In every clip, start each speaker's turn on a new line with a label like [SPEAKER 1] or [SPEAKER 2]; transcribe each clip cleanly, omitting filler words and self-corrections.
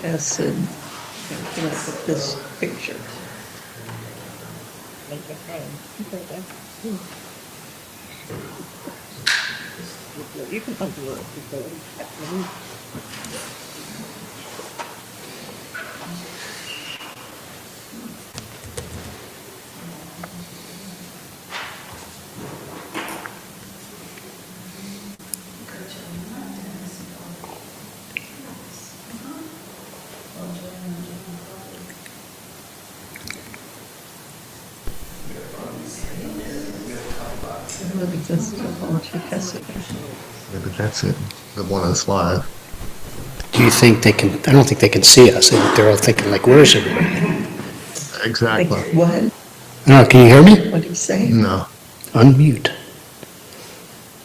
[SPEAKER 1] acid, like this picture. You can undo it. Maybe that's all she has to do.
[SPEAKER 2] Maybe that's it. The one that's live.
[SPEAKER 3] Do you think they can, I don't think they can see us. I think they're all thinking like, where's everybody?
[SPEAKER 2] Exactly.
[SPEAKER 1] Like, what?
[SPEAKER 3] I don't know, can you hear me?
[SPEAKER 1] What do you say?
[SPEAKER 2] No.
[SPEAKER 3] Unmute.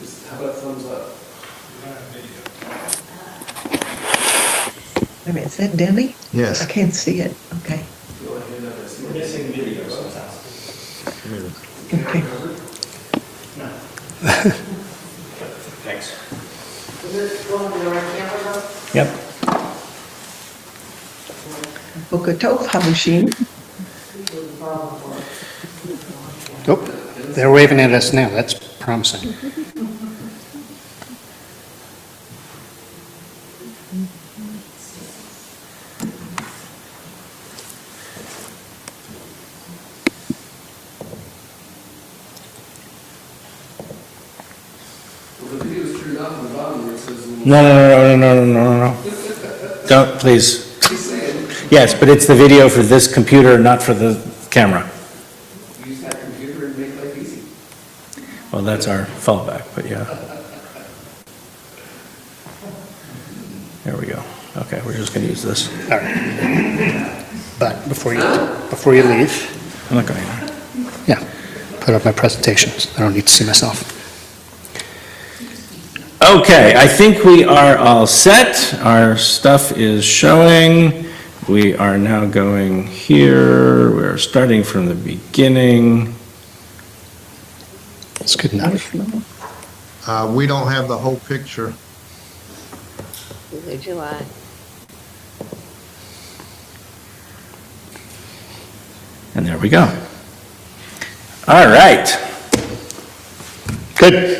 [SPEAKER 4] Just how about thumbs up?
[SPEAKER 1] I mean, is that Denny?
[SPEAKER 2] Yes.
[SPEAKER 1] I can't see it. Okay.
[SPEAKER 4] We're missing video sometimes.
[SPEAKER 1] Okay.
[SPEAKER 4] Thanks.
[SPEAKER 5] Is it going to the right camera though?
[SPEAKER 3] Yep.
[SPEAKER 1] Boker Tov HaMashin.
[SPEAKER 3] Oh, they're waving at us now. That's promising.
[SPEAKER 4] Well, the video is turned off on the bottom where it says.
[SPEAKER 3] No. Don't, please. Yes, but it's the video for this computer, not for the camera.
[SPEAKER 4] Use that computer and make life easy.
[SPEAKER 3] Well, that's our fallback, but yeah. There we go. Okay, we're just going to use this. All right. But before you leave, I'm not going anywhere. Yeah, put up my presentations. I don't need to see myself. Okay, I think we are all set. Our stuff is showing. We are now going here. We're starting from the beginning. That's good enough.
[SPEAKER 2] We don't have the whole picture.
[SPEAKER 5] July.
[SPEAKER 3] And there we go. All right. Good.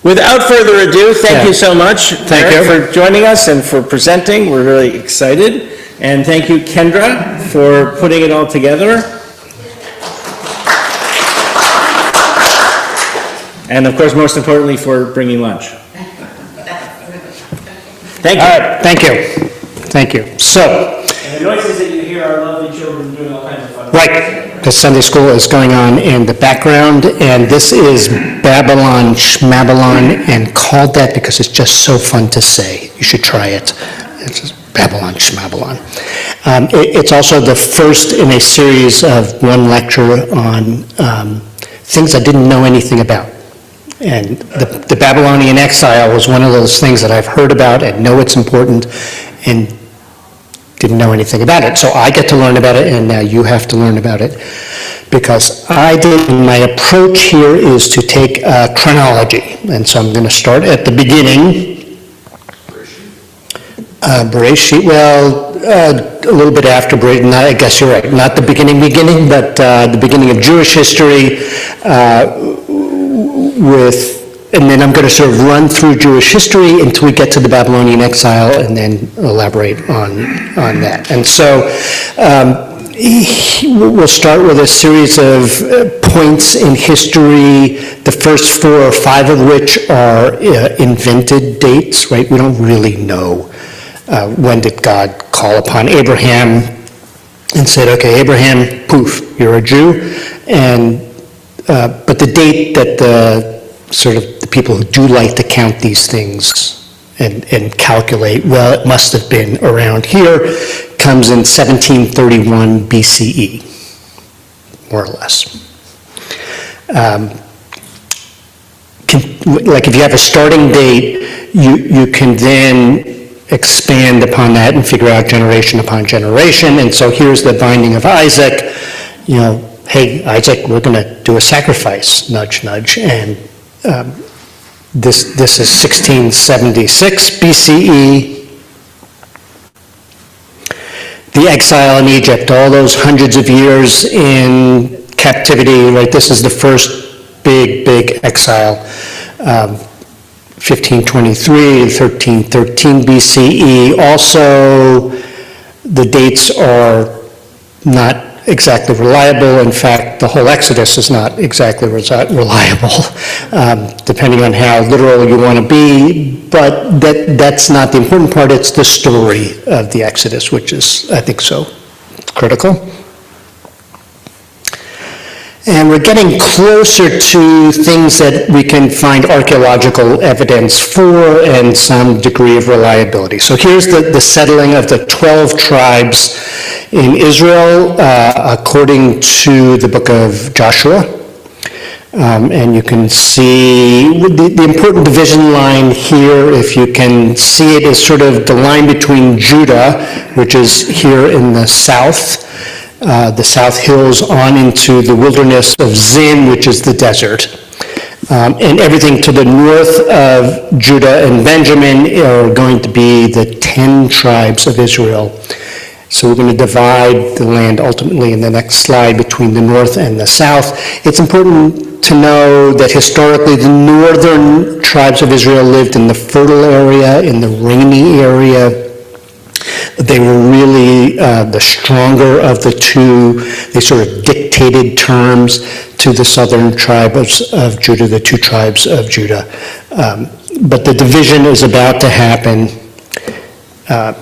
[SPEAKER 3] Without further ado, thank you so much, Eric, for joining us and for presenting. We're really excited. And thank you, Kendra, for putting it all together. And of course, most importantly, for bringing lunch. Thank you. All right, thank you. Thank you. So.
[SPEAKER 6] And the noises that you hear are lovely children doing all kinds of fun things.
[SPEAKER 3] Right, the Sunday school is going on in the background, and this is Babylon, Shmabylon, and called that because it's just so fun to say. You should try it. It's just Babylon, Shmabylon. It's also the first in a series of one lecture on things I didn't know anything about. And the Babylonian exile was one of those things that I've heard about and know it's important, and didn't know anything about it. So I get to learn about it, and now you have to learn about it. Because my approach here is to take chronology. And so I'm going to start at the beginning. Bereshit, well, a little bit after Bereshit, I guess you're right. Not the beginning, but the beginning of Jewish history and then I'm going to sort of run through Jewish history until we get to the Babylonian exile and then elaborate on that. And so we'll start with a series of points in history, the first 4 or 5 of which are invented dates, right? We don't really know when did God call upon Abraham and said, okay, Abraham, poof, you're a Jew. And but the date that the people who do like to count these things and calculate, well, it must have been around here, comes in 1731 BCE, more or less. Like if you have a starting date, you can then expand upon that and figure out generation upon generation. And so here's the binding of Isaac, hey, Isaac, we're going to do a sacrifice, nudge, nudge. And this is 1676 BCE. the exile in Egypt, all those hundreds of years in captivity, right? This is the first big exile. 1523, 1313 BCE. Also, the dates are not exactly reliable. In fact, the whole Exodus is not exactly reliable, depending on how literal you want to be. But that's not the important part. It's the story of the Exodus, which is, I think, so critical. And we're getting closer to things that we can find archaeological evidence for and some degree of reliability. So here's the settling of the 12 tribes in Israel, according to the book of Joshua. And you can see the important division line here, if you can see it, is sort of the line between Judah, which is here in the south hills, on into the wilderness of Zin, which is the desert. And everything to the north of Judah and Benjamin are going to be the 10 tribes of Israel. So we're going to divide the land ultimately in the next slide between the north and the south. It's important to know that historically the northern tribes of Israel lived in the fertile area, in the rainy area. They were really the stronger of the two. They sort of dictated terms to the southern tribes of Judah, the two tribes of Judah. But the division is about to happen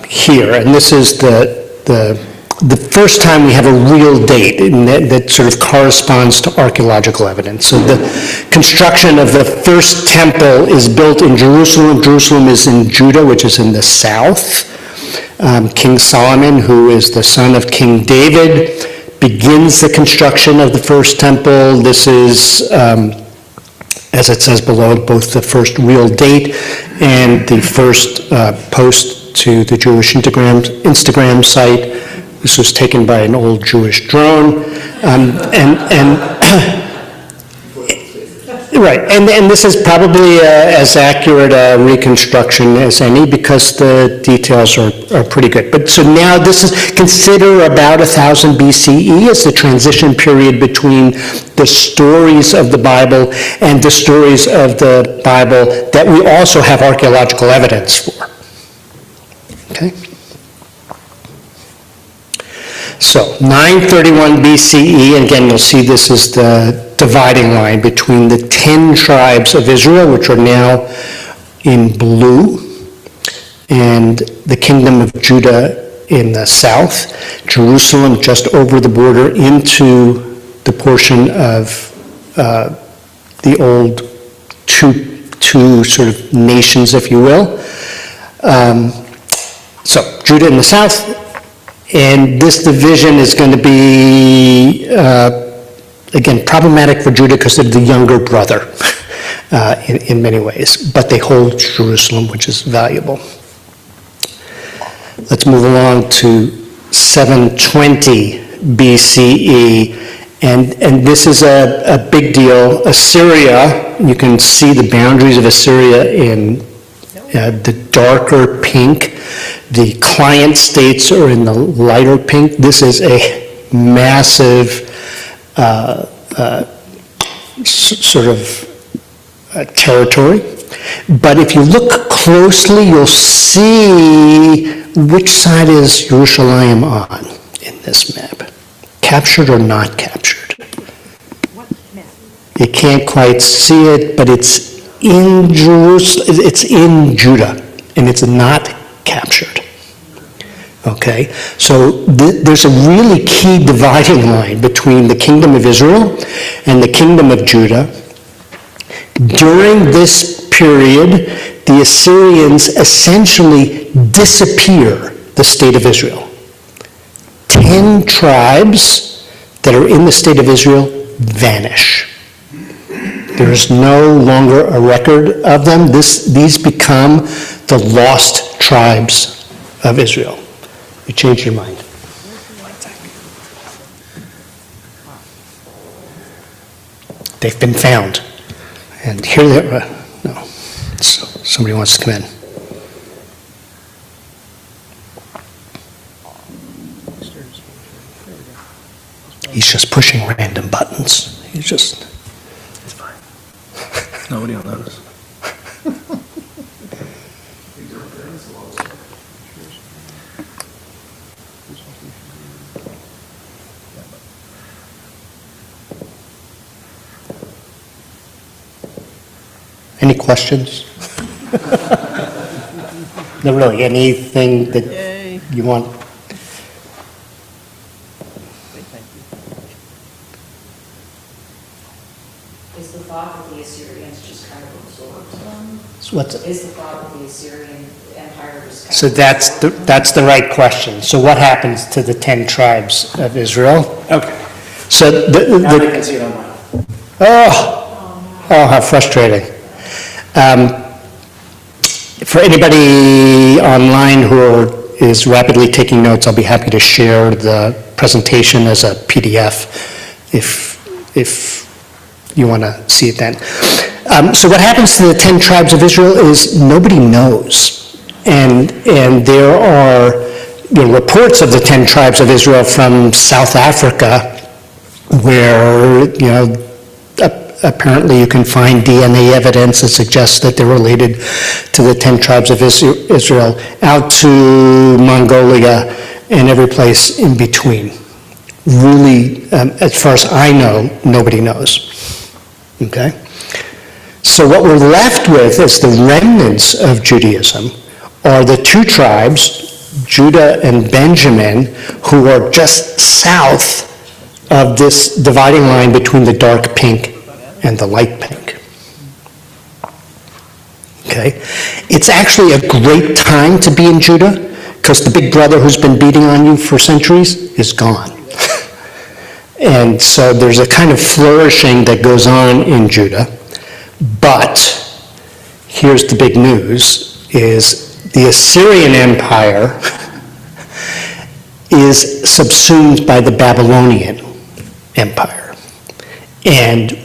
[SPEAKER 3] here, and this is the first time we have a real date that sort of corresponds to archaeological evidence. So the construction of the first temple is built in Jerusalem. Jerusalem is in Judah, which is in the south. King Solomon, who is the son of King David, begins the construction of the first temple. This is, as it says below, both the first real date and the first post to the Jewish Instagram site. This was taken by an old Jewish drone. Right, and this is probably as accurate a reconstruction as any, because the details are pretty good. But so now this is, consider about 1000 BCE as the transition period between the stories of the Bible and the stories of the Bible that we also have archaeological evidence for. Okay? So 931 BCE, and again you'll see this is the dividing line between the 10 tribes of Israel, which are now in blue, and the kingdom of Judah in the south, Jerusalem just over the border into the portion of the old two sort of nations, if you will. So Judah in the south, and this division is going to be again, problematic for Judah because they're the younger brother in many ways, but they hold Jerusalem, which is valuable. Let's move along to 720 BCE, and this is a big deal. Assyria, you can see the boundaries of Assyria in the darker pink. The client states are in the lighter pink. This is a massive sort of territory. But if you look closely, you'll see which side is Jerusalem on in this map. Captured or not captured? You can't quite see it, but it's in Jerusalem, it's in Judah, and it's not captured. Okay, so there's a really key dividing line between the kingdom of Israel and the kingdom of Judah. During this period, the Assyrians essentially disappear the state of Israel. 10 tribes that are in the state of Israel vanish. There is no longer a record of them. These become the lost tribes of Israel. You change your mind. They've been found. And here they are. No, somebody wants to come in. He's just pushing random buttons. He's just,
[SPEAKER 7] It's fine. Nobody will notice.
[SPEAKER 3] any questions? No, really, anything that you want?
[SPEAKER 5] Is the thought that the Assyrians just kind of absorbed them?
[SPEAKER 3] So what's,
[SPEAKER 5] Is the thought that the Assyrian Empire just kind of...
[SPEAKER 3] so that's the right question. So what happens to the 10 tribes of Israel?
[SPEAKER 6] Okay,
[SPEAKER 3] So
[SPEAKER 6] now they can see it online.
[SPEAKER 3] Oh, how frustrating. For anybody online who is rapidly taking notes, I'll be happy to share the presentation as a PDF if you want to see it then. So what happens to the 10 tribes of Israel is nobody knows. And there are reports of the 10 tribes of Israel from South Africa where, apparently you can find DNA evidence that suggests that they're related to the 10 tribes of Israel, out to Mongolia and every place in between. Really, as far as I know, nobody knows. Okay? So what we're left with as the remnants of Judaism are the 2 tribes, Judah and Benjamin, who are just south of this dividing line between the dark pink and the light pink. Okay? It's actually a great time to be in Judah because the big brother who's been beating on you for centuries is gone. And so there's a kind of flourishing that goes on in Judah. But here's the big news, is the Assyrian Empire is subsumed by the Babylonian Empire. And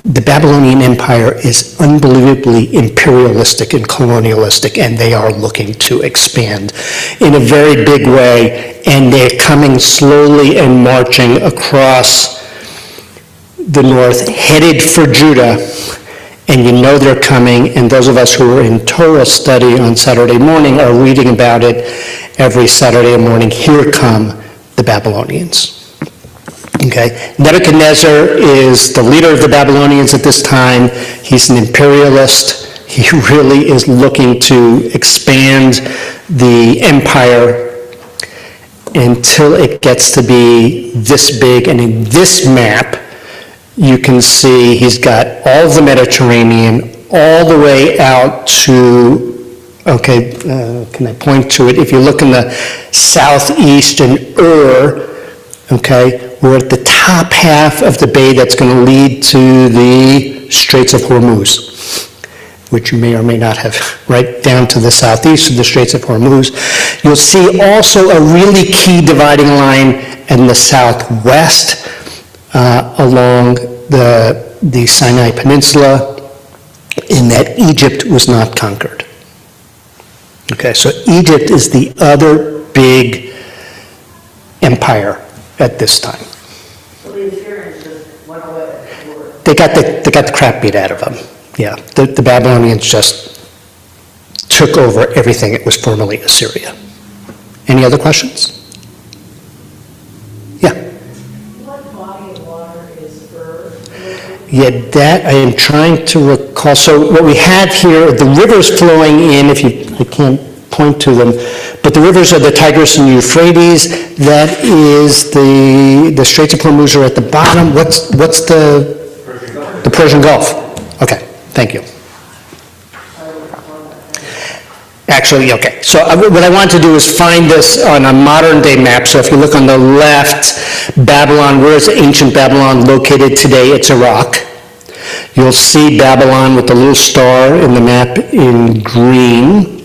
[SPEAKER 3] the Babylonian Empire is unbelievably imperialistic and colonialistic, and they are looking to expand in a very big way, and they're coming slowly and marching across the north, headed for Judah, and you know they're coming, and those of us who are in Torah study on Saturday morning are reading about it every Saturday morning. Here come the Babylonians. Okay, Nebuchadnezzar is the leader of the Babylonians at this time. He's an imperialist. He really is looking to expand the empire until it gets to be this big. And in this map, you can see he's got all of the Mediterranean all the way out to, can I point to it? If you look in the southeast in okay, we're at the top half of the bay that's going to lead to the Straits of Hormuz, which you may or may not have, right down to the southeast of the Straits of Hormuz. You'll see also a really key dividing line in the southwest along the Sinai Peninsula, in that Egypt was not conquered. Okay, so Egypt is the other big empire at this time.
[SPEAKER 5] So the Assyrians just went away.
[SPEAKER 3] They got the crap beat out of them. Yeah, the Babylonians just took over everything that was formerly Assyria. Any other questions? Yeah.
[SPEAKER 5] What body of water is Earth?
[SPEAKER 3] Yeah, that I am trying to recall. So what we have here, the rivers flowing in, I can't point to them, but the rivers are the Tigris and Euphrates. That is the Straits of Hormuz are at the bottom. What's the Persian Gulf? Okay, thank you. Actually, okay. So what I want to do is find this on a modern day map. So if you look on the left, Babylon, where is ancient Babylon located today? It's Iraq. You'll see Babylon with the little star in the map in green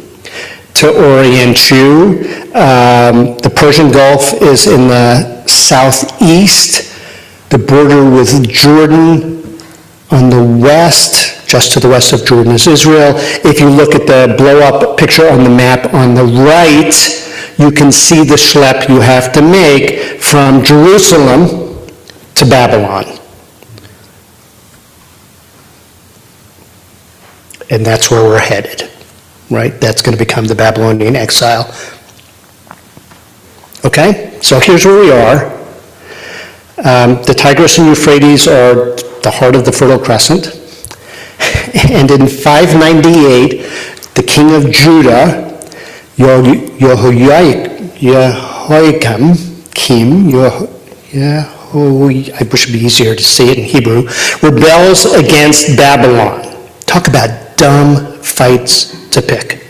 [SPEAKER 3] to orient you. The Persian Gulf is in the southeast. The border with Jordan on the west, just to the west of Jordan, is Israel. If you look at the blow-up picture on the map on the right, you can see the schlep you have to make from Jerusalem to Babylon. And that's where we're headed, right? That's going to become the Babylonian exile. Okay, so here's where we are. The Tigris and Euphrates are the heart of the Fertile Crescent. And in 598, the king of Judah, I wish it'd be easier to say it in Hebrew, rebels against Babylon. Talk about dumb fights to pick,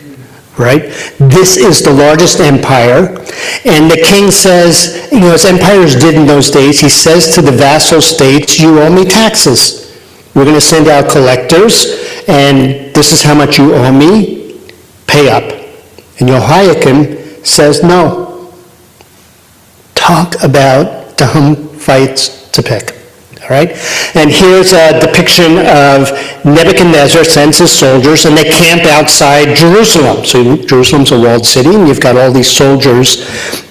[SPEAKER 3] right? This is the largest empire, and the king says, as empires did in those days, he says to the vassal states, you owe me taxes. We're going to send out collectors, and this is how much you owe me, pay up. And Jehoiakim says no. Talk about dumb fights to pick. All right? And here's a depiction of Nebuchadnezzar sends his soldiers, and they camp outside Jerusalem. So Jerusalem's a walled city, and you've got all these soldiers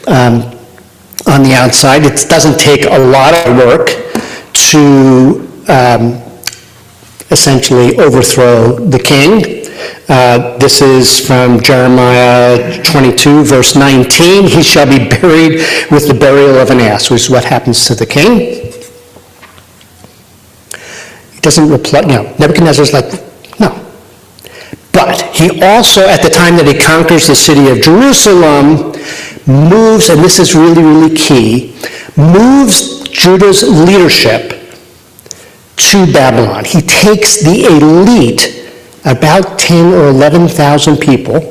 [SPEAKER 3] on the outside. It doesn't take a lot of work to essentially overthrow the king. This is from Jeremiah 22, verse 19. He shall be buried with the burial of an ass, which is what happens to the king. He doesn't reply, Nebuchadnezzar's like, no. But he also, at the time that he conquers the city of Jerusalem, moves, and this is really, really key, moves Judah's leadership to Babylon. He takes the elite, about 10 or 11,000 people,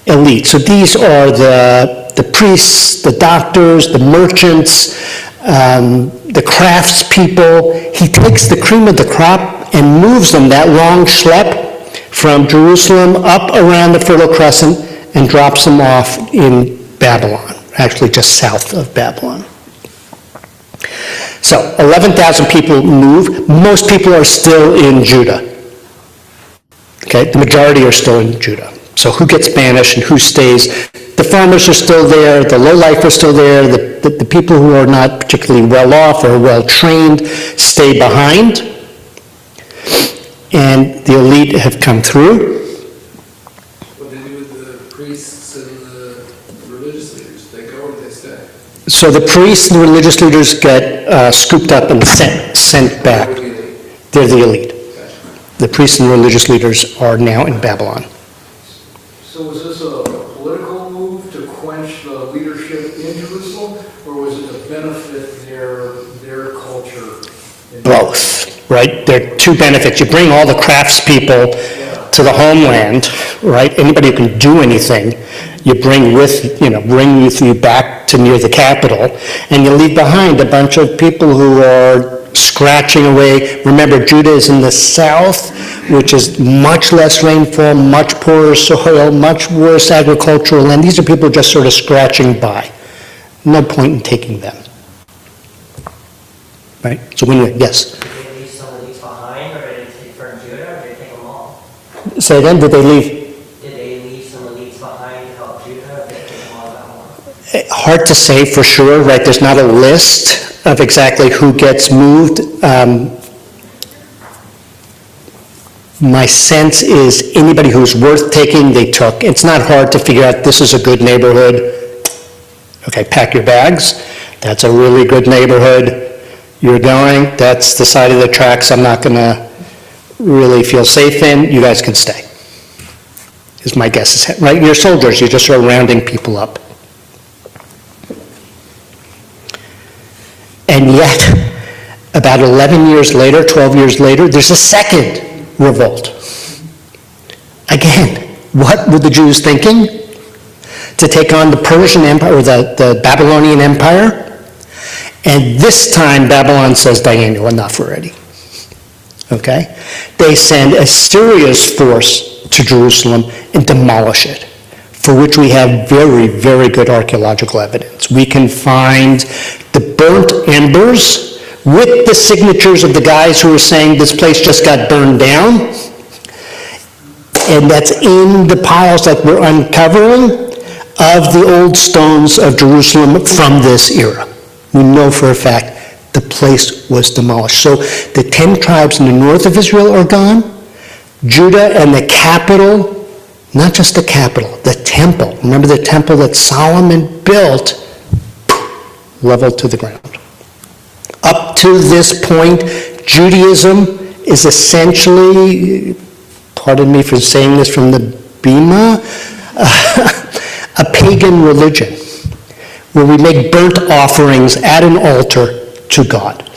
[SPEAKER 3] elite. So these are the priests, the doctors, the merchants, the craftspeople. He takes the cream of the crop and moves them that long schlep from Jerusalem up around the Fertile Crescent and drops them off in Babylon, actually just south of Babylon. So 11,000 people move. Most people are still in Judah. Okay, the majority are still in Judah. So who gets banished and who stays? The farmers are still there. The lowlife are still there. The people who are not particularly well off or well trained stay behind. And the elite have come through.
[SPEAKER 4] What do they do with the priests and the religious leaders? They go or they stay?
[SPEAKER 3] So the priests and the religious leaders get scooped up and sent back. They're the elite. The priests and religious leaders are now in Babylon.
[SPEAKER 8] So was this a political move to quench the leadership in Jerusalem, or was it to benefit their culture?
[SPEAKER 3] Both, right? There are two benefits. You bring all the craftspeople to the homeland, right? Anybody who can do anything, you bring with you back to near the capital, and you leave behind a bunch of people who are scratching away. Remember, Judah is in the south, which is much less rainfall, much poorer soil, much worse agricultural land. These are people just sort of scratching by. No point in taking them. Right? So yes?
[SPEAKER 9] Did they leave some of these behind, or did they take from Judah, or did they take them all?
[SPEAKER 3] Say again, did they leave?
[SPEAKER 9] Did they leave some elites behind to help Judah, or did they take them all down?
[SPEAKER 3] Hard to say for sure, right? There's not a list of exactly who gets moved. My sense is anybody who's worth taking, they took. It's not hard to figure out this is a good neighborhood. Okay, pack your bags. That's a really good neighborhood. You're going. That's the side of the tracks I'm not going to really feel safe in. You guys can stay, is my guess. Right? You're soldiers. You're just sort of rounding people up. And yet, about 11 years later, 12 years later, there's a second revolt. Again, what were the Jews thinking? To take on the Persian Empire, or the Babylonian Empire? And this time, Babylon says, Daniel, enough already. Okay? They send Assyria's force to Jerusalem and demolish it, for which we have very, very good archaeological evidence. We can find the burnt embers with the signatures of the guys who were saying this place just got burned down. And that's in the piles that we're uncovering of the old stones of Jerusalem from this era. We know for a fact the place was demolished. So the 10 tribes in the north of Israel are gone. Judah and the capital, not just the capital, the temple. Remember the temple that Solomon built, leveled to the ground. Up to this point, Judaism is essentially, pardon me for saying this from the Bema, a pagan religion where we make burnt offerings at an altar to God.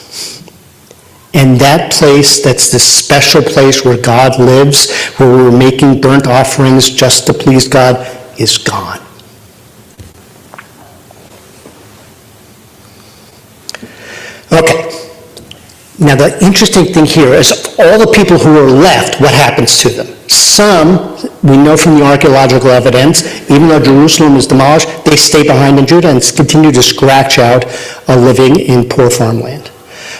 [SPEAKER 3] And that place, that's this special place where God lives, where we're making burnt offerings just to please God, is gone. Okay. Now the interesting thing here is all the people who are left, what happens to them? Some, we know from the archaeological evidence, even though Jerusalem is demolished, they stay behind in Judah and continue to scratch out a living in poor farmland.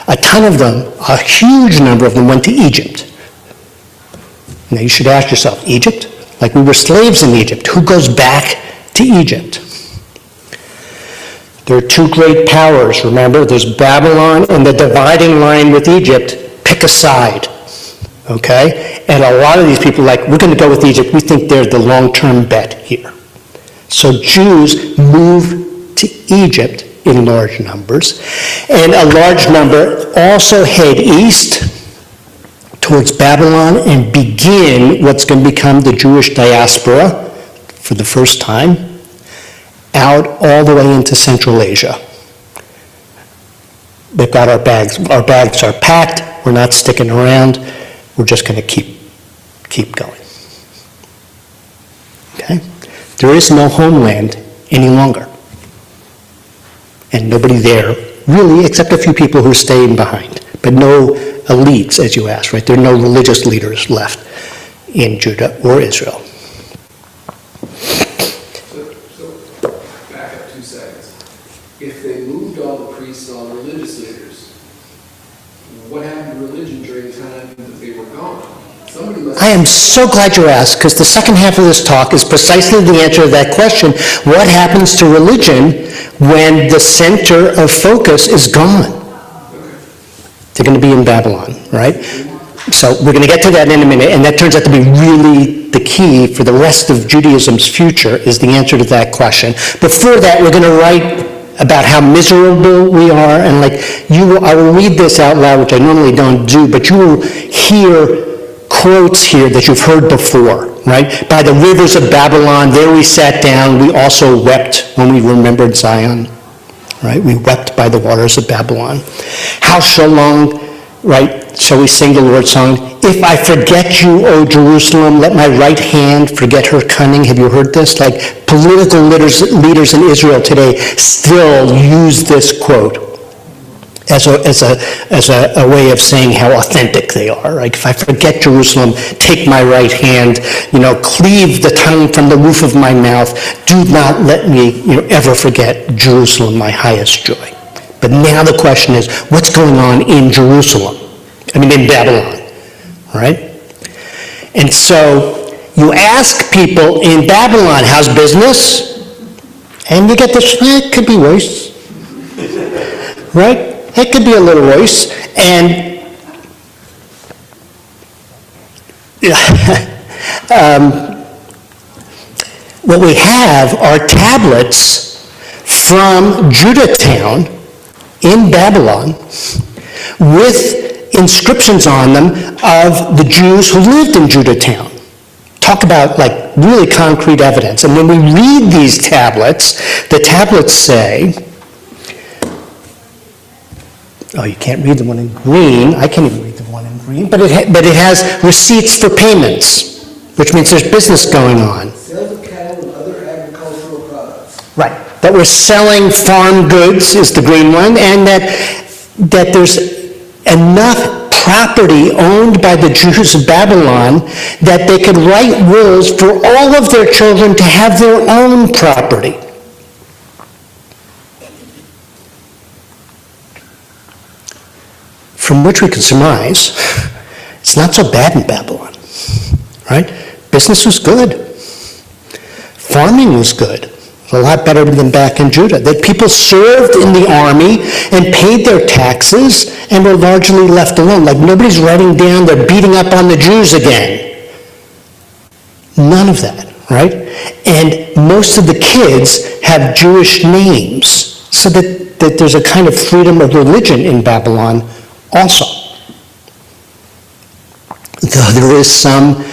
[SPEAKER 3] A ton of them, a huge number of them, went to Egypt. Now you should ask yourself, Egypt? Like we were slaves in Egypt. Who goes back to Egypt? There are two great powers, remember? There's Babylon and the dividing line with Egypt. Pick a side, okay? And a lot of these people are like, we're going to go with Egypt. We think they're the long-term bet here. So Jews move to Egypt in large numbers. And a large number also head east towards Babylon and begin what's going to become the Jewish diaspora for the first time, out all the way into Central Asia. They've got our bags. Our bags are packed. We're not sticking around. We're just going to keep going. Okay? There is no homeland any longer. And nobody there, really, except a few people who are staying behind. But no elites, as you asked, right? There are no religious leaders left in Judah or Israel.
[SPEAKER 4] So back up 2 seconds. If they moved all the priests and all the religious leaders, what happened to religion during the time that they were gone? Somebody must.
[SPEAKER 3] I am so glad you asked, because the second half of this talk is precisely the answer to that question. What happens to religion when the center of focus is gone? They're going to be in Babylon, right? So we're going to get to that in a minute, and that turns out to be really the key for the rest of Judaism's future, is the answer to that question. Before that, we're going to write about how miserable we are, and I will read this out loud, which I normally don't do, but you will hear quotes here that you've heard before, right? By the rivers of Babylon, there we sat down. We also wept when we remembered Zion, right? We wept by the waters of Babylon. How shall long, right, shall we sing the Lord's song? If I forget you, O Jerusalem, let my right hand forget her cunning. Have you heard this? Like political leaders in Israel today still use this quote as a way of saying how authentic they are. Like, if I forget Jerusalem, take my right hand, cleave the tongue from the roof of my mouth. Do not let me, ever forget Jerusalem, my highest joy. But now the question is, what's going on in Jerusalem? In Babylon, right? And so you ask people in Babylon, how's business? And you get this, it could be worse, right? It could be a little worse. And what we have are tablets from Judahtown in Babylon with inscriptions on them of the Jews who lived in Judahtown. Talk about really concrete evidence. And when we read these tablets, the tablets say, oh, you can't read the one in green. I can't even read the one in green. But it has receipts for payments, which means there's business going on.
[SPEAKER 8] Sales of cattle and other agricultural products.
[SPEAKER 3] Right. That we're selling farm goods is the green one, and that there's enough property owned by the Jews of Babylon that they could write wills for all of their children to have their own property. From which we can surmise, it's not so bad in Babylon, right? Business was good. Farming was good. a lot better than back in Judah. That people served in the army and paid their taxes and were largely left alone. Like nobody's writing down they're beating up on the Jews again. None of that, right? And most of the kids have Jewish names, so that there's a kind of freedom of religion in Babylon also. Though there is some,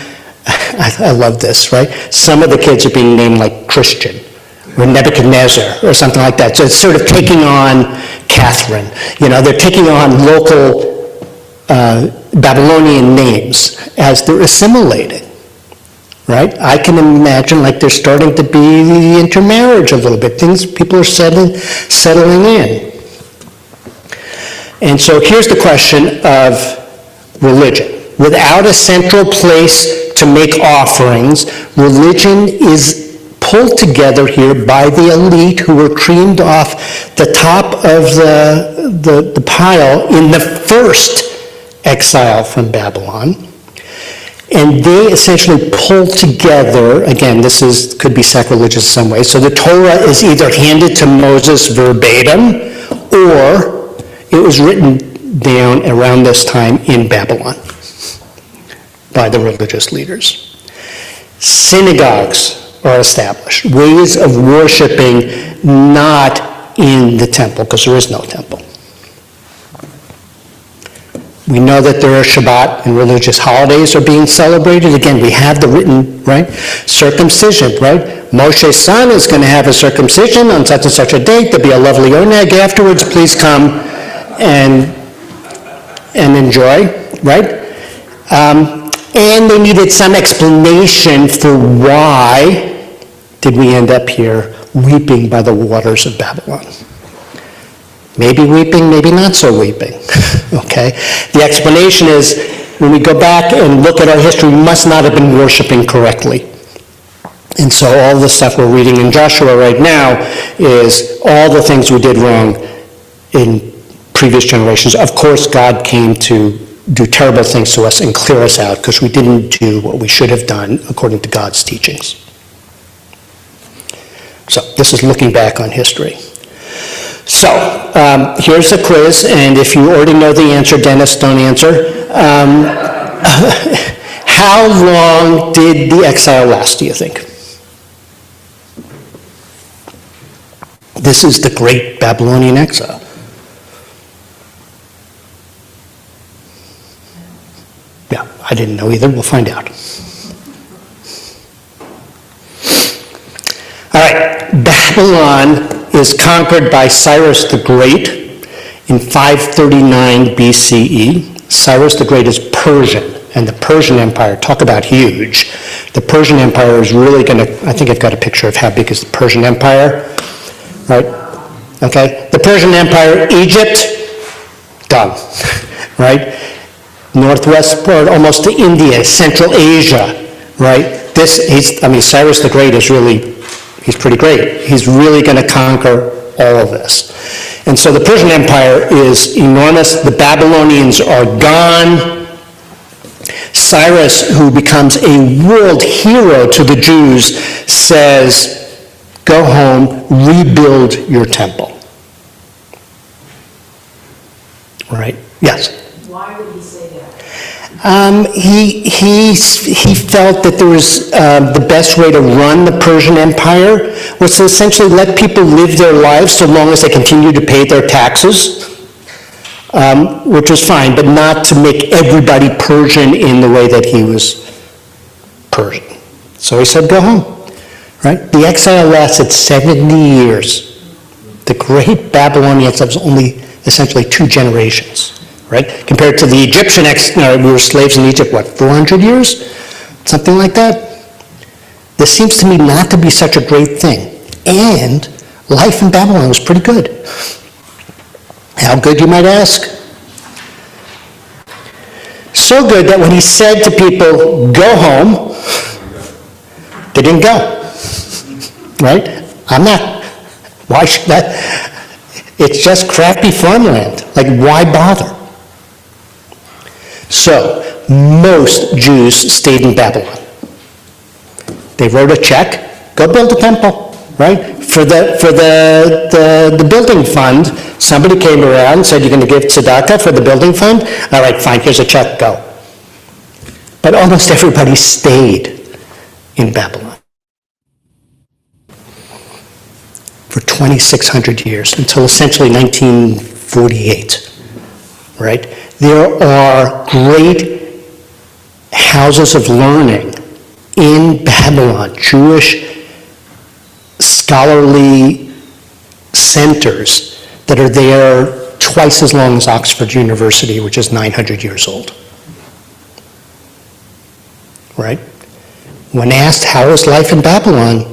[SPEAKER 3] I love this, right? Some of the kids are being named like Christian or Nebuchadnezzar or something like that. So it's sort of taking on Catherine. You know, they're taking on local Babylonian names as they're assimilating, right? I can imagine like they're starting to be the intermarriage a little bit. People are settling in. And so here's the question of religion. Without a central place to make offerings, religion is pulled together here by the elite who were creamed off the top of the pile in the first exile from Babylon. And they essentially pull together, again, this could be sacrilegious in some way, so the Torah is either handed to Moses verbatim or it was written down around this time in Babylon by the religious leaders. Synagogues are established, ways of worshiping not in the temple, because there is no temple. We know that there are Shabbat and religious holidays are being celebrated. Again, we have the written, right? Circumcision, right? Moshe's son is going to have a circumcision on such and such a date. There'll be a lovely oneg afterwards. Please come and enjoy, right? And they needed some explanation for why did we end up here weeping by the waters of Babylon. Maybe weeping, maybe not so weeping, okay? The explanation is, when we go back and look at our history, we must not have been worshiping correctly. And so all the stuff we're reading in Joshua right now is all the things we did wrong in previous generations. Of course, God came to do terrible things to us and clear us out because we didn't do what we should have done according to God's teachings. So this is looking back on history. So here's the quiz, and if you already know the answer, Dennis, don't answer. How long did the exile last, do you think? This is the great Babylonian exile. Yeah, I didn't know either. We'll find out. All right, Babylon is conquered by Cyrus the Great in 539 BCE. Cyrus the Great is Persian, and the Persian Empire, talk about huge. The Persian Empire is really going to, I think I've got a picture of how big is the Persian Empire, right? Okay, the Persian Empire, Egypt, done, right? Northwest part, almost to India, Central Asia, right? Cyrus the Great is really, he's pretty great. He's really going to conquer all of this. And so the Persian Empire is enormous. The Babylonians are gone. Cyrus, who becomes a world hero to the Jews, says, go home, rebuild your temple. Right? Yes?
[SPEAKER 5] Why would he say that?
[SPEAKER 3] He felt that there was the best way to run the Persian Empire was to essentially let people live their lives so long as they continued to pay their taxes, which was fine, but not to make everybody Persian in the way that he was Persian. So he said, go home. Right? The exile lasted 70 years. The great Babylonian exile was only essentially 2 generations. Right? Compared to the Egyptian we were slaves in Egypt, 400 years? Something like that? This seems to me not to be such a great thing. And life in Babylon was pretty good. How good, you might ask? So good that when he said to people, go home, they didn't go. Right? Why should that? It's just crappy farmland. Like, why bother? So, most Jews stayed in Babylon. They wrote a check, go build a temple. right? For the building fund, somebody came around and said, you're going to give tzedakah for the building fund? All right, fine, here's a check, go. But almost everybody stayed in Babylon for 2,600 years, until essentially 1948, right? There are great houses of learning in Babylon, Jewish scholarly centers that are there twice as long as Oxford University, which is 900 years old. Right? When asked how was life in Babylon,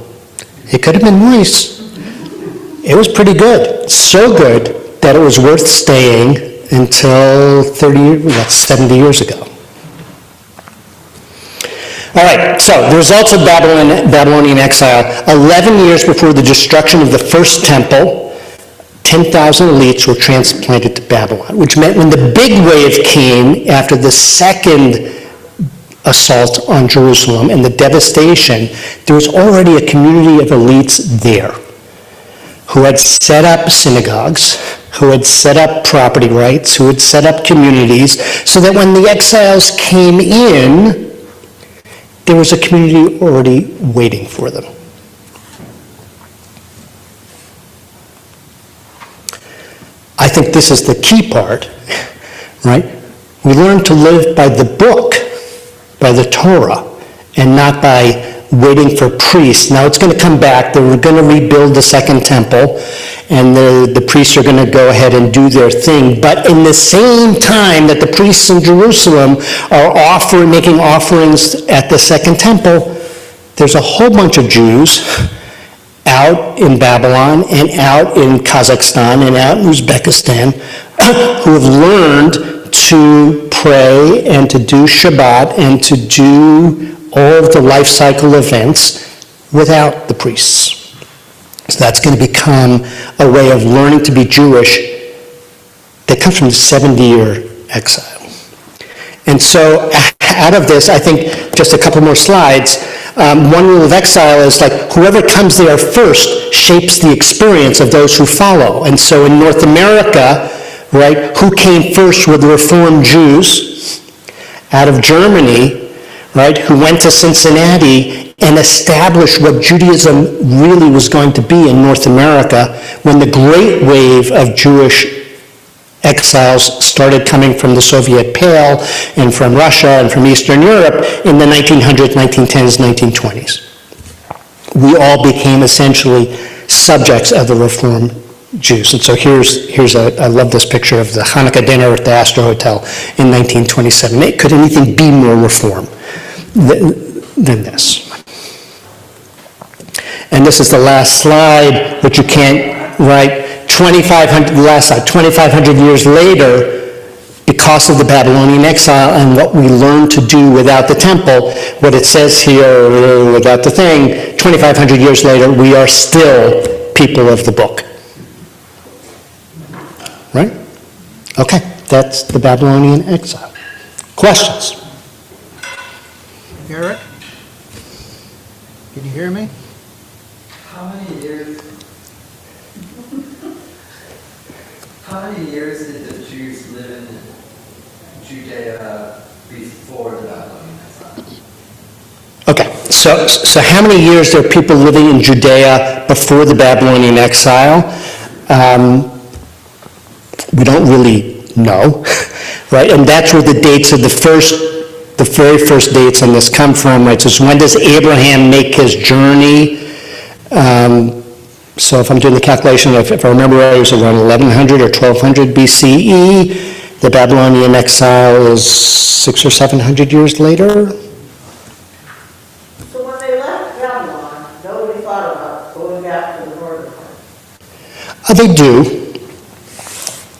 [SPEAKER 3] it could have been nice. It was pretty good. So good that it was worth staying until 70 years ago. All right, so the results of Babylonian exile. 11 years before the destruction of the first temple, 10,000 elites were transplanted to Babylon, which meant when the big wave came after the second assault on Jerusalem and the devastation, there was already a community of elites there who had set up synagogues, who had set up property rights, who had set up communities, so that when the exiles came in, there was a community already waiting for them. I think this is the key part, right? We learn to live by the book, by the Torah, and not by waiting for priests. Now it's going to come back. They're going to rebuild the second temple, and the priests are going to go ahead and do their thing. But in the same time that the priests in Jerusalem are making offerings at the second temple, there's a whole bunch of Jews out in Babylon and out in Kazakhstan and out in Uzbekistan who have learned to pray and to do Shabbat and to do all of the life cycle events without the priests. So that's going to become a way of learning to be Jewish that comes from the 70-year exile. And so out of this, I think just a couple more slides, one rule of exile is like whoever comes there first shapes the experience of those who follow. And so in North America, right, who came first were the Reformed Jews out of Germany, right, who went to Cincinnati and established what Judaism really was going to be in North America when the great wave of Jewish exiles started coming from the Soviet Pale and from Russia and from Eastern Europe in the 1900s, 1910s, 1920s. We all became essentially subjects of the Reformed Jews. And so I love this picture of the Hanukkah dinner at the Astor Hotel in 1927. Could anything be more reform than this? And this is the last slide, which you can't write. 2,500 years later, because of the Babylonian exile and what we learned to do without the temple, what it says here, without the thing, 2,500 years later, we are still people of the book. Right? Okay, that's the Babylonian exile. Questions?
[SPEAKER 10] Eric? Can you hear me?
[SPEAKER 9] How many years did the Jews live in Judea before the Babylonian exile?
[SPEAKER 3] Okay, so how many years there are people living in Judea before the Babylonian exile? We don't really know, right? And that's where the dates of the very first dates on this come from, right? So when does Abraham make his journey? So if I'm doing the calculation, if I remember right, it was around 1100 or 1200 BCE. The Babylonian exile is 600 or 700 years later.
[SPEAKER 11] So when they left Babylon, nobody thought about going back to the northern part?
[SPEAKER 3] They do.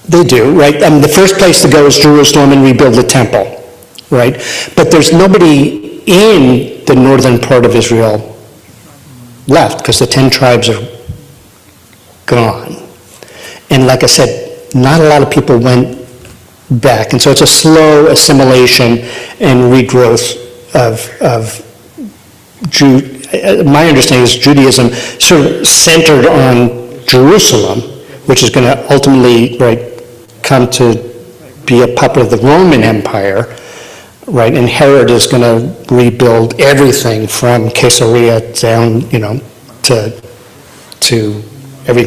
[SPEAKER 3] They do, right? I mean, the first place to go is Jerusalem and rebuild the temple, right? But there's nobody in the northern part of Israel left because the 10 tribes are gone. And like I said, not a lot of people went back. And so it's a slow assimilation and regrowth of my understanding is Judaism sort of centered on Jerusalem, which is going to ultimately, right, come to be a puppet of the Roman Empire, right, and Herod is going to rebuild everything from Caesarea down, to every,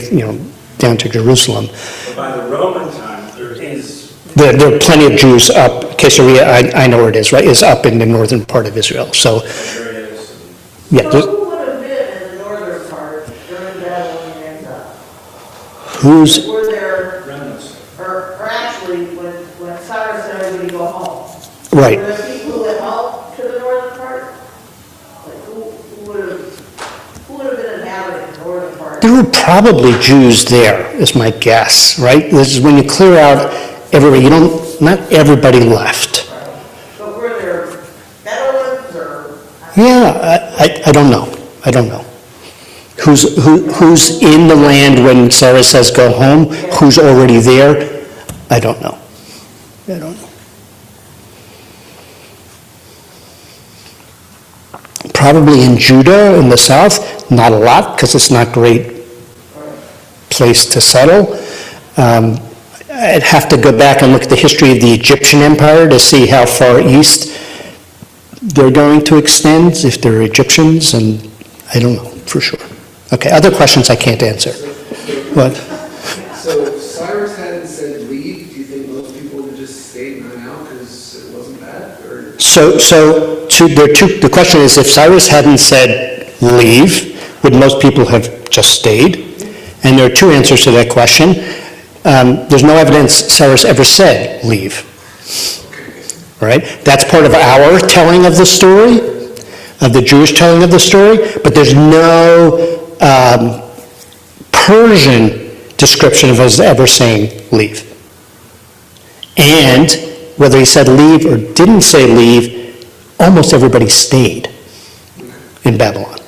[SPEAKER 3] down to Jerusalem.
[SPEAKER 6] But by the Roman time, there is.
[SPEAKER 3] There are plenty of Jews up, Caesarea, I know where it is, right, is up in the northern part of Israel, so,
[SPEAKER 6] There it is.
[SPEAKER 3] yeah.
[SPEAKER 11] So
[SPEAKER 3] there's-
[SPEAKER 11] who would have been in the northern part during Babylonian exile?
[SPEAKER 3] Who's,
[SPEAKER 11] Were there,
[SPEAKER 6] Remnants.
[SPEAKER 11] or actually, when Cyrus said everybody go home?
[SPEAKER 3] right.
[SPEAKER 11] Were there people who went out to the northern part? Like, who would have been inhabiting the northern part?
[SPEAKER 3] There were probably Jews there, is my guess, right? This is when you clear out everybody, not everybody left.
[SPEAKER 11] But were there Bedouins or?
[SPEAKER 3] Yeah, I don't know. I don't know. Who's in the land when Sarah says go home? Who's already there? I don't know. I don't know. Probably in Judah, in the south, not a lot, because it's not a great place to settle. I'd have to go back and look at the history of the Egyptian Empire to see how far east they're going to extend, if they're Egyptians, and I don't know for sure. Okay, other questions I can't answer. What?
[SPEAKER 4] So if Cyrus hadn't said leave, do you think most people would have just stayed and hung out because it wasn't bad? Or
[SPEAKER 3] The question is, if Cyrus hadn't said leave, would most people have just stayed? And there are two answers to that question. There's no evidence Cyrus ever said leave. Right? That's part of our telling of the story, of the Jewish telling of the story, but there's no Persian description of us ever saying leave. And whether he said leave or didn't say leave, almost everybody stayed in Babylon.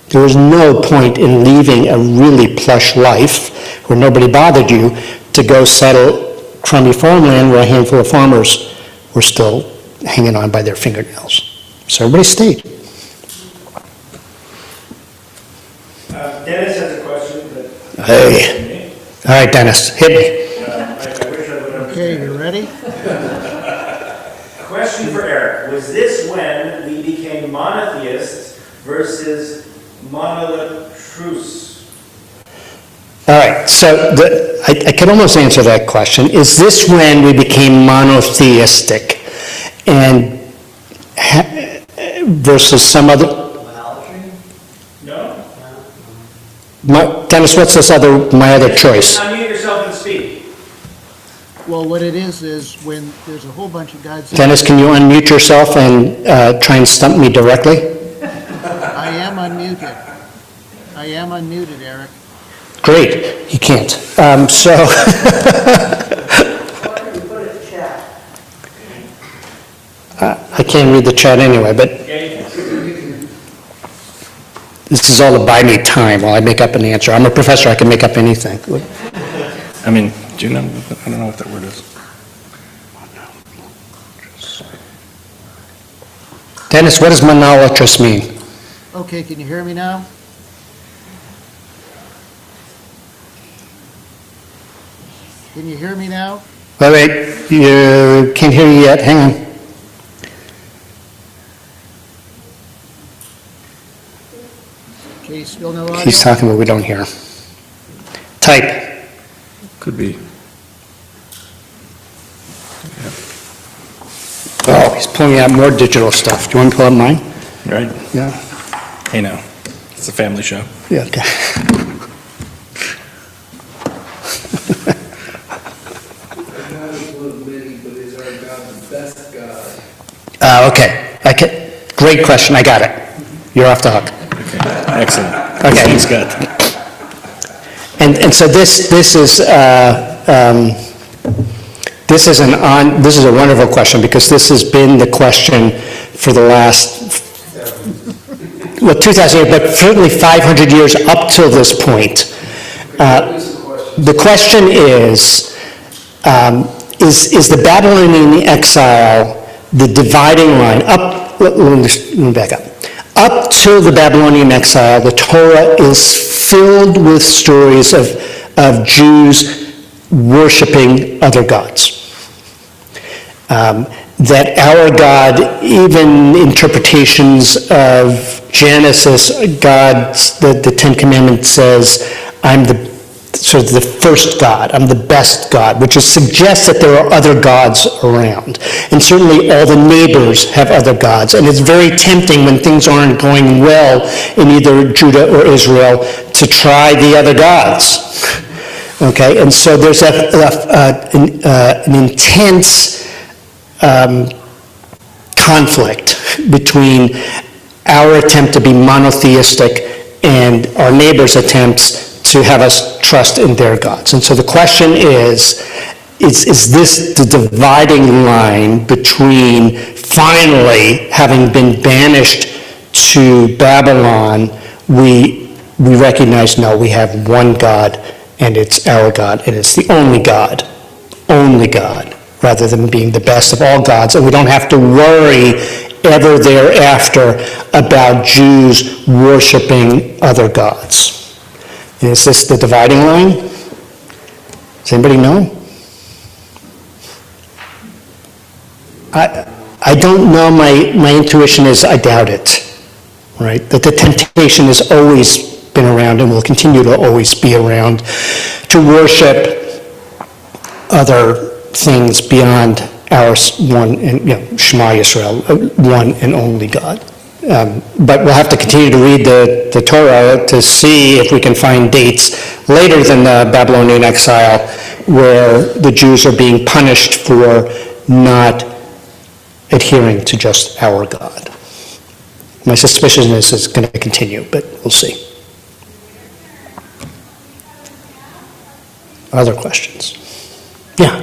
[SPEAKER 3] There was no point in leaving a really plush life where nobody bothered you to go settle crummy farmland where a handful of farmers were still hanging on by their fingernails. So everybody stayed.
[SPEAKER 6] Dennis has a question that.
[SPEAKER 3] Hey. All right, Dennis, hit me.
[SPEAKER 6] I wish I would have.
[SPEAKER 10] Okay, you ready?
[SPEAKER 6] Question for Eric. Was this when we became monotheists versus monolatrous?
[SPEAKER 3] All right, so I can almost answer that question. Is this when we became monotheistic and versus some other?
[SPEAKER 9] Monolatry?
[SPEAKER 6] No?
[SPEAKER 3] Dennis, what's my other choice?
[SPEAKER 6] Unmute yourself and speak.
[SPEAKER 10] Well, what it is when there's a whole bunch of guys.
[SPEAKER 3] Dennis, can you unmute yourself and try and stump me directly?
[SPEAKER 10] I am unmuted, Eric.
[SPEAKER 3] Great, he can't.
[SPEAKER 11] Why don't you put it in chat?
[SPEAKER 3] I can't read the chat anyway, but this is all to buy me time while I make up an answer. I'm a professor, I can make up anything.
[SPEAKER 7] I mean, do you know, I don't know what that word is.
[SPEAKER 3] Dennis, what does monolatrous mean?
[SPEAKER 10] Okay, can you hear me now? Can you hear me now?
[SPEAKER 3] Wait, you can't hear you yet, hang on.
[SPEAKER 10] Okay, still no audio?
[SPEAKER 3] He's talking, but we don't hear him. Type.
[SPEAKER 7] Could be.
[SPEAKER 3] Oh, he's pulling out more digital stuff. Do you want to pull up mine?
[SPEAKER 7] Right?
[SPEAKER 3] Yeah.
[SPEAKER 7] Hey now, it's a family show.
[SPEAKER 3] Yeah, okay.
[SPEAKER 4] God is one of many, but is our God the best God?
[SPEAKER 3] Okay. Great question, I got it. You're off the hook.
[SPEAKER 7] Okay, excellent.
[SPEAKER 3] Okay.
[SPEAKER 7] Thanks, God.
[SPEAKER 3] And so this is a wonderful question, because this has been the question for the last, 2,000 years, but certainly 500 years up till this point. The question is the Babylonian exile the dividing line, let me back up. up till the Babylonian exile, the Torah is filled with stories of Jews worshiping other gods. That our God, even interpretations of Genesis, the Ten Commandments says, I'm the sort of the first God, I'm the best God, which suggests that there are other gods around. And certainly all the neighbors have other gods. And it's very tempting when things aren't going well in either Judah or Israel to try the other gods. Okay, and so there's an intense conflict between our attempt to be monotheistic and our neighbors' attempts to have us trust in their gods. And so the question is this the dividing line between finally having been banished to Babylon, we recognize, no, we have one God, and it's our God, and it's the only God, rather than being the best of all gods, and we don't have to worry ever thereafter about Jews worshiping other gods. Is this the dividing line? Does anybody know? I don't know. My intuition is I doubt it, right? That the temptation has always been around and will continue to always be around to worship other things beyond our one, and Shema Yisrael, one and only God. But we'll have to continue to read the Torah to see if we can find dates later than the Babylonian exile where the Jews are being punished for not adhering to just our God. My suspicion is it's going to continue, but we'll see. Other questions? Yeah.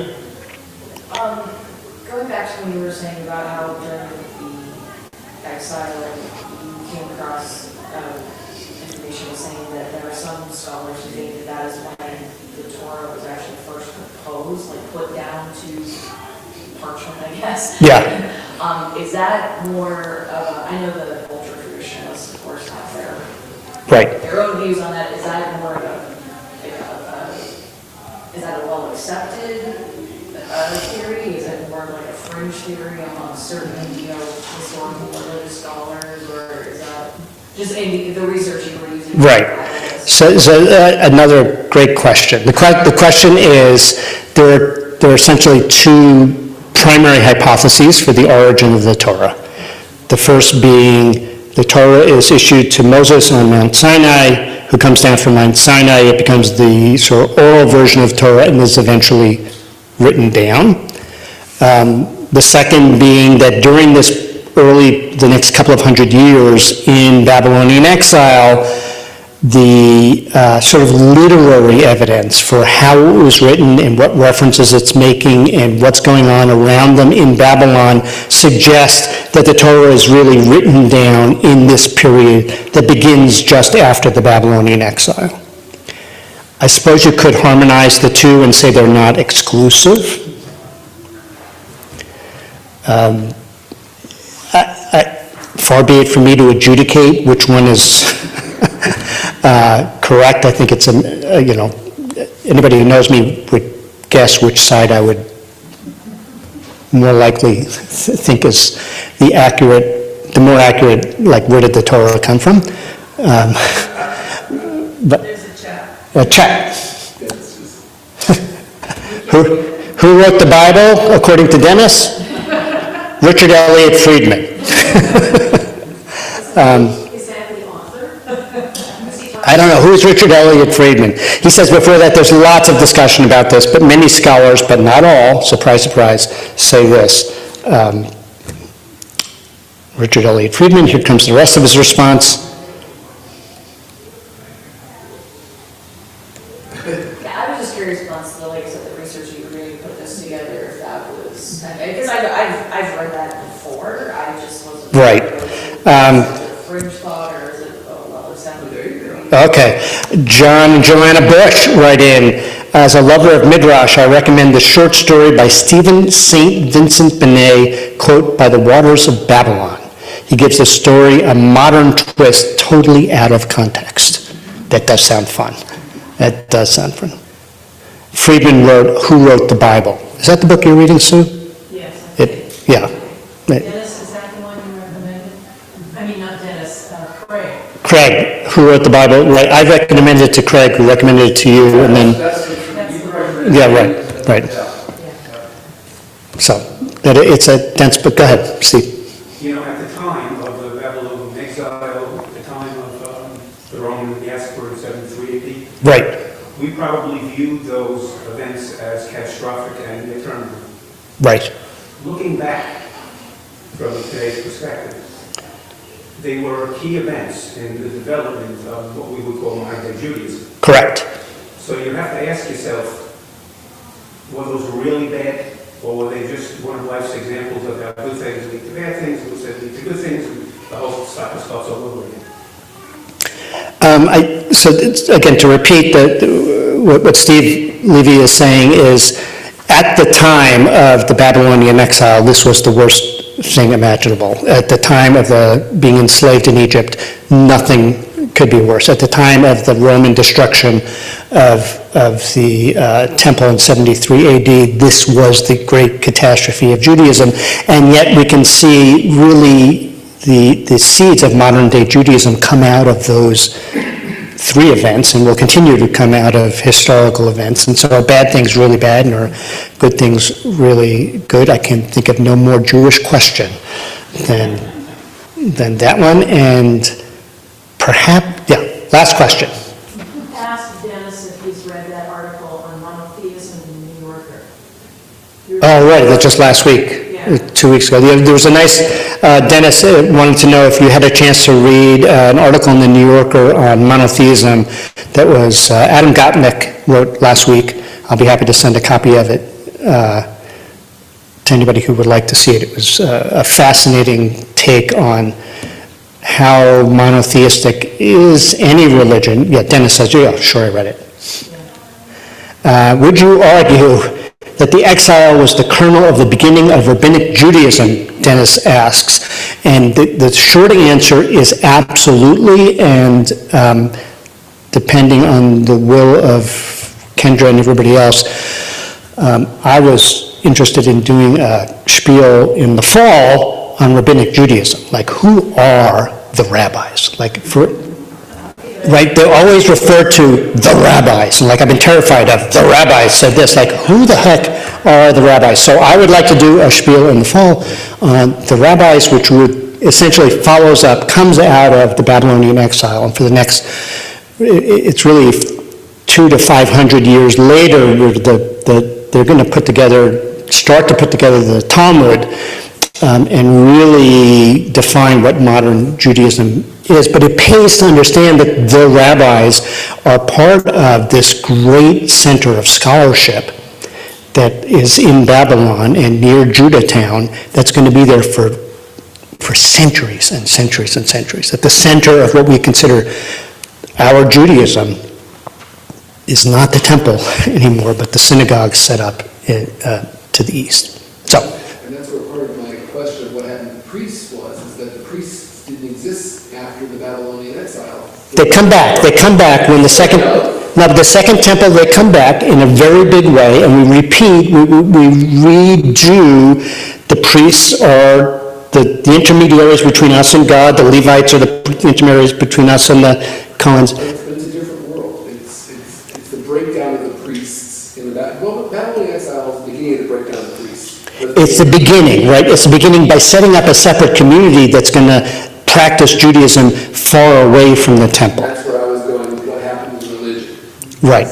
[SPEAKER 5] Going back to when you were saying about how during the exile, you came across information saying that there are some scholars who think that is when the Torah was actually first proposed, like put down to parchment, I guess.
[SPEAKER 3] Yeah.
[SPEAKER 5] Is that more of I know the ultra traditionalists, of course, have their own views on that. Is that more of is that a well-accepted theory? Is it more like a fringe theory among certain, historical religious scholars, or is that just in the research you were using?
[SPEAKER 3] Right. So another great question. The question is, there are essentially two primary hypotheses for the origin of the Torah. The first being the Torah is issued to Moses on Mount Sinai, who comes down from Mount Sinai. It becomes the sort of oral version of Torah and is eventually written down. The second being that during the next couple of hundred years in Babylonian exile, the sort of literary evidence for how it was written and what references it's making and what's going on around them in Babylon suggests that the Torah is really written down in this period that begins just after the Babylonian exile. I suppose you could harmonize the two and say they're not exclusive. Far be it for me to adjudicate which one is correct. I think it's anybody who knows me would guess which side I would more likely think is the more accurate, like where did the Torah come from? But there's a chat. Who wrote the Bible, according to Dennis? Richard Elliott Friedman.
[SPEAKER 5] Is that the author?
[SPEAKER 3] I don't know. Who is Richard Elliott Friedman? He says before that there's lots of discussion about this, but many scholars, but not all, surprise, surprise, say this. Richard Elliott Friedman, here comes the rest of his response.
[SPEAKER 5] Yeah, I was just curious about like I said, the research you were doing to put this together, if that was, because I've read that before, I just wasn't.
[SPEAKER 3] Right.
[SPEAKER 5] Fringe thought, or is it, well-accepted?
[SPEAKER 3] Okay. John and Joanna Bush write in, as a lover of Midrash, I recommend the short story by Stephen St. Vincent Benet, quote, By the Waters of Babylon. He gives the story a modern twist, totally out of context. That does sound fun. That does sound fun. Friedman wrote Who Wrote the Bible? Is that the book you're reading, Sue?
[SPEAKER 5] Yes.
[SPEAKER 3] Yeah.
[SPEAKER 5] Dennis, is that the one you recommended? I mean, not Dennis, Craig.
[SPEAKER 3] Craig, Who Wrote the Bible? Right. I recommended it to Craig, who recommended it to you, and then,
[SPEAKER 8] That's the, you recommend.
[SPEAKER 3] yeah, right. So, it's a dense book. Go ahead, Steve.
[SPEAKER 12] You know, at the time of the Babylonian exile, at the time of the Roman diaspora in 73 AD,
[SPEAKER 3] Right.
[SPEAKER 12] we probably viewed those events as catastrophic and eternal.
[SPEAKER 3] Right.
[SPEAKER 12] Looking back from today's perspective, they were key events in the development of what we would call modern-day Judaism.
[SPEAKER 3] Correct.
[SPEAKER 12] So you have to ask yourself, were those really bad? Or were they just one of life's examples of how good things lead to bad things, which lead to good things, and the whole cycle starts all over again?
[SPEAKER 3] Again, to repeat, what Steve Levy is saying is, at the time of the Babylonian exile, this was the worst thing imaginable. At the time of being enslaved in Egypt, nothing could be worse. At the time of the Roman destruction of the temple in 73 AD, this was the great catastrophe of Judaism, and yet we can see really the seeds of modern-day Judaism come out of those three events, and will continue to come out of historical events. And so are bad things really bad, and are good things really good? I can think of no more Jewish question than that one. And perhaps, last question.
[SPEAKER 5] Ask Dennis if he's read that article on monotheism in the New Yorker.
[SPEAKER 3] Oh, right, that just last week. 2 weeks ago. There was a nice, Dennis wanted to know if you had a chance to read an article in the New Yorker on monotheism that was Adam Gopnik wrote last week. I'll be happy to send a copy of it to anybody who would like to see it. It was a fascinating take on how monotheistic is any religion. Yeah, Dennis says, yeah, sure, I read it. Would you argue that the exile was the kernel of the beginning of rabbinic Judaism, Dennis asks. And the short answer is absolutely, and depending on the will of Kendra and everybody else, I was interested in doing a spiel in the fall on rabbinic Judaism. Like, who are the rabbis? Right, they always refer to the rabbis, and like I've been terrified of, the rabbis said this, like who the heck are the rabbis? So I would like to do a spiel in the fall on the rabbis, which would essentially comes out of the Babylonian exile, and for the next, it's really 200 to 500 years later, they're going to start to put together the Talmud, and really define what modern Judaism is. But it pays to understand that the rabbis are part of this great center of scholarship that is in Babylon and near Judahtown that's going to be there for centuries and centuries and centuries. At the center of what we consider our Judaism is not the temple anymore, but the synagogue set up to the east. So,
[SPEAKER 4] and that's where part of my question of what happened to the priests was, is that the priests didn't exist after the Babylonian exile.
[SPEAKER 3] They come back when the second temple, they come back in a very big way, and we redo the priests are the intermediaries between us and God, the Levites are the intermediaries between us and the Cohens.
[SPEAKER 4] But it's a different world. It's the breakdown of the priests in the Babylonian exile is the beginning of the breakdown of the priests.
[SPEAKER 3] It's the beginning, right? It's the beginning by setting up a separate community that's going to practice Judaism far away from the temple.
[SPEAKER 4] That's where I was going with what happened with religion.
[SPEAKER 3] Right.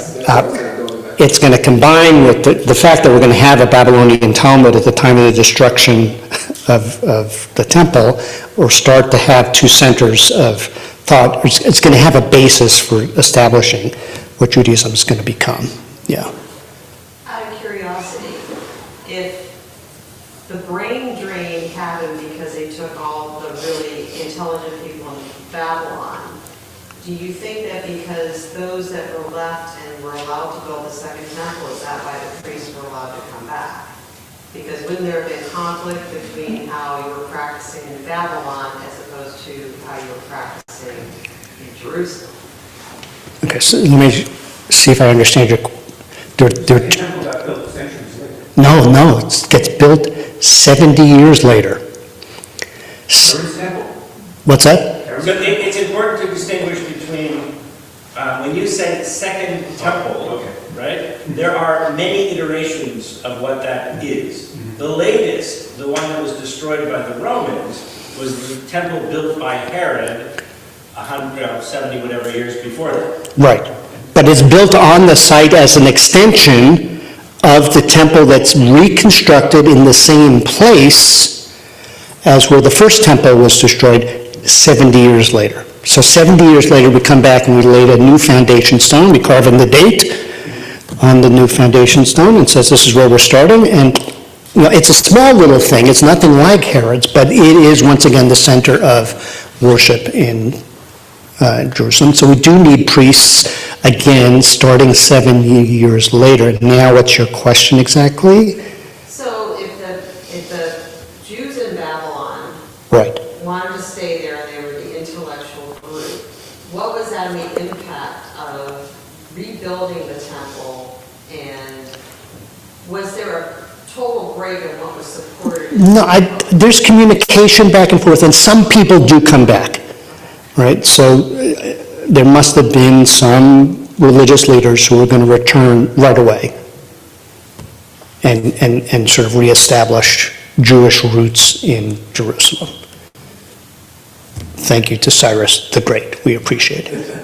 [SPEAKER 3] It's going to combine with the fact that we're going to have a Babylonian Talmud at the time of the destruction of the temple, or start to have two centers of thought. It's going to have a basis for establishing what Judaism is going to become. Yeah.
[SPEAKER 11] Out of curiosity, if the brain drain happened because they took all the really intelligent people in Babylon, do you think that because those that were left and were allowed to build the second temple, is that why the priests were allowed to come back? Because wouldn't there have been conflict between how you were practicing in Babylon as opposed to how you were practicing in Jerusalem?
[SPEAKER 3] Okay, so let me see if I understand your,
[SPEAKER 12] The temple got built centuries later.
[SPEAKER 3] no, it gets built 70 years later.
[SPEAKER 12] First temple.
[SPEAKER 3] What's that?
[SPEAKER 6] So it's important to distinguish between, when you say second temple, right? There are many iterations of what that is. The latest, the one that was destroyed by the Romans, was the temple built by Herod 170 whatever years before that.
[SPEAKER 3] Right. But it's built on the site as an extension of the temple that's reconstructed in the same place as where the first temple was destroyed 70 years later. So 70 years later, we come back and we laid a new foundation stone. We carve in the date on the new foundation stone and says this is where we're starting. And you know, it's a small little thing. It's nothing like Herod's, but it is once again the center of worship in Jerusalem. So we do need priests, again, starting 70 years later. Now, what's your question exactly?
[SPEAKER 11] So if the Jews in Babylon
[SPEAKER 3] Right.
[SPEAKER 11] wanted to stay there and they were the intellectual group, what was that the impact of rebuilding the temple, and was there a total break in what was supported?
[SPEAKER 3] No, there's communication back and forth, and some people do come back, right? So there must have been some religious leaders who were going to return right away and sort of reestablish Jewish roots in Jerusalem. Thank you to Cyrus the Great. We appreciate it.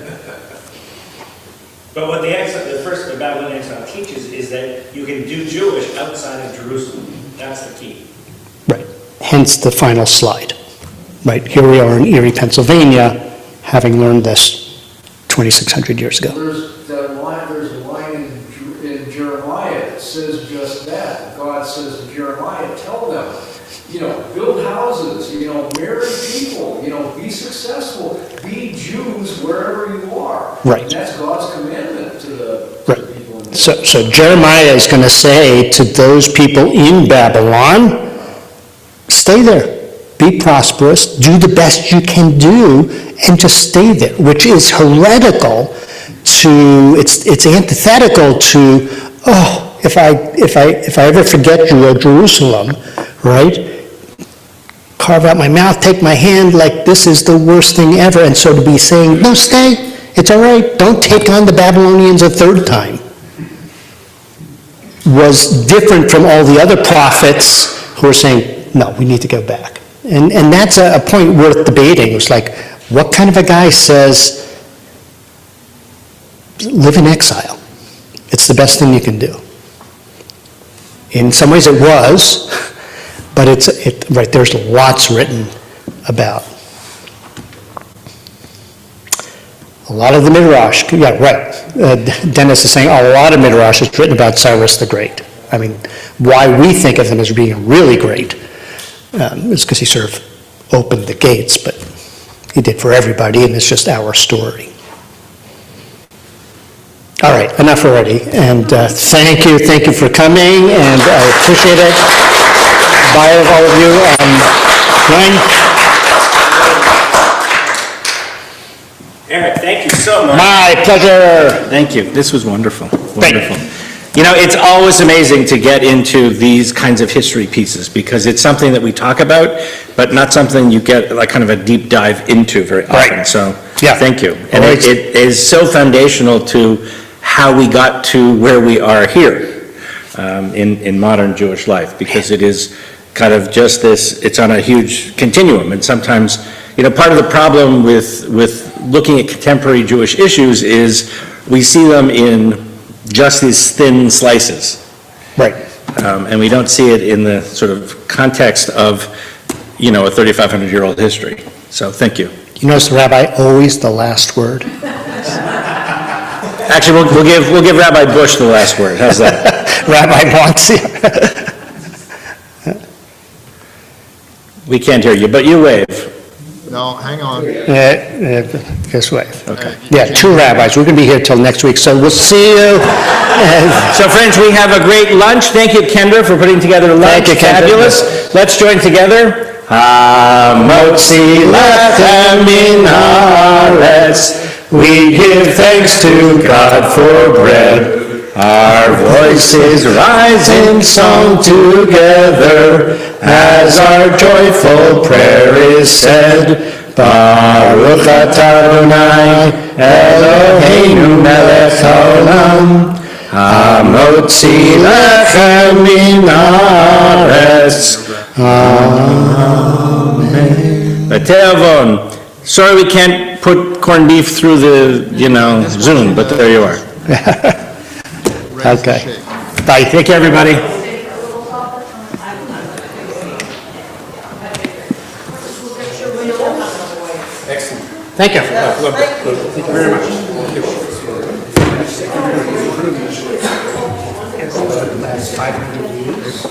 [SPEAKER 6] But what the Babylonian exile teaches is that you can do Jewish outside of Jerusalem. That's the key.
[SPEAKER 3] Right. Hence the final slide. Right. Here we are in Erie, Pennsylvania, having learned this 2,600 years ago.
[SPEAKER 8] There's a line in Jeremiah that says just that. God says to Jeremiah, tell them, build houses, marry people, be successful, be Jews wherever you are.
[SPEAKER 3] Right.
[SPEAKER 8] And that's God's commandment to the people in
[SPEAKER 3] So Jeremiah is going to say to those people in Babylon, stay there, be prosperous, do the best you can do, and just stay there, which is heretical to, it's antithetical to, if I ever forget you, O Jerusalem, right? Carve out my mouth, take my hand, like this is the worst thing ever. And so to be saying, no, stay, it's all right, don't take on the Babylonians a third time, was different from all the other prophets who were saying, no, we need to go back. And that's a point worth debating. It's like, what kind of a guy says, live in exile? It's the best thing you can do. In some ways it was, but right, there's lots written about. A lot of the Midrash, yeah, right. Dennis is saying a lot of Midrash is written about Cyrus the Great. I mean, why we think of him as being really great is because he sort of opened the gates, but he did for everybody, and it's just our story. All right, enough already, and thank you for coming, and I appreciate it. Bye, all of you. Ryan?
[SPEAKER 6] Eric, thank you so much.
[SPEAKER 3] My pleasure.
[SPEAKER 7] Thank you. This was wonderful. Wonderful. It's always amazing to get into these kinds of history pieces because it's something that we talk about, but not something you get like kind of a deep dive into very often.
[SPEAKER 3] Right.
[SPEAKER 7] So,
[SPEAKER 3] Yeah.
[SPEAKER 7] thank you. And it is so foundational to how we got to where we are here in modern Jewish life, because it is kind of just this, it's on a huge continuum. And sometimes, part of the problem with looking at contemporary Jewish issues is we see them in just these thin slices.
[SPEAKER 3] Right.
[SPEAKER 7] And we don't see it in the sort of context of, a 3,500-year-old history. So thank you.
[SPEAKER 3] You notice the rabbi always the last word?
[SPEAKER 7] Actually, we'll give Rabbi Bush the last word. How's that?
[SPEAKER 3] Rabbi wants it.
[SPEAKER 7] We can't hear you, but you wave.
[SPEAKER 2] No, hang on.
[SPEAKER 3] This way. Okay. Yeah, 2 rabbis. We're going to be here till next week, so we'll see you.
[SPEAKER 7] So friends, we have a great lunch. Thank you, Kendra, for putting together lunch.
[SPEAKER 3] Thank you, Kendra.
[SPEAKER 7] Fabulous. Let's join together. Hamotzi lechem min haaretz. We give thanks to God for bread. Our voices rise in song together as our joyful prayer is said. Baruch atah Adonai Eloheinu melech haolam hamotzi lechem min haaretz. Amen. B'te'avon. Sorry we can't put corned beef through the, Zoom, but there you are.
[SPEAKER 3] Okay.
[SPEAKER 2] Shake.
[SPEAKER 3] Bye. Take care, everybody.
[SPEAKER 12] Excellent.
[SPEAKER 3] Thank you.
[SPEAKER 12] Thank you very much.
[SPEAKER 10] Last 500 years.